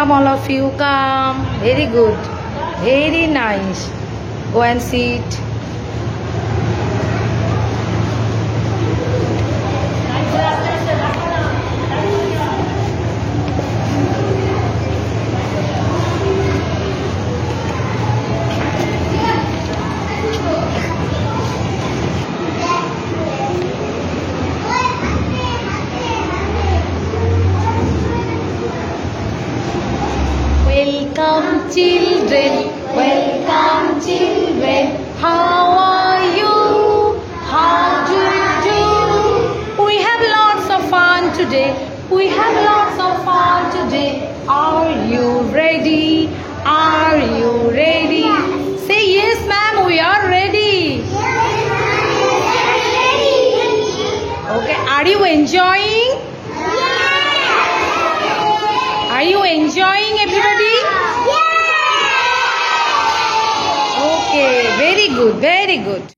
Come, all of you, come. Very good. Very nice. Go and sit. Welcome children, welcome children. How are you? How do you do? We have lots of fun today. We have lots of fun today. Are you ready? Are you ready? Say yes, ma'am, we are ready. Okay, are you enjoying? Are you enjoying, everybody? Okay, very good, very good.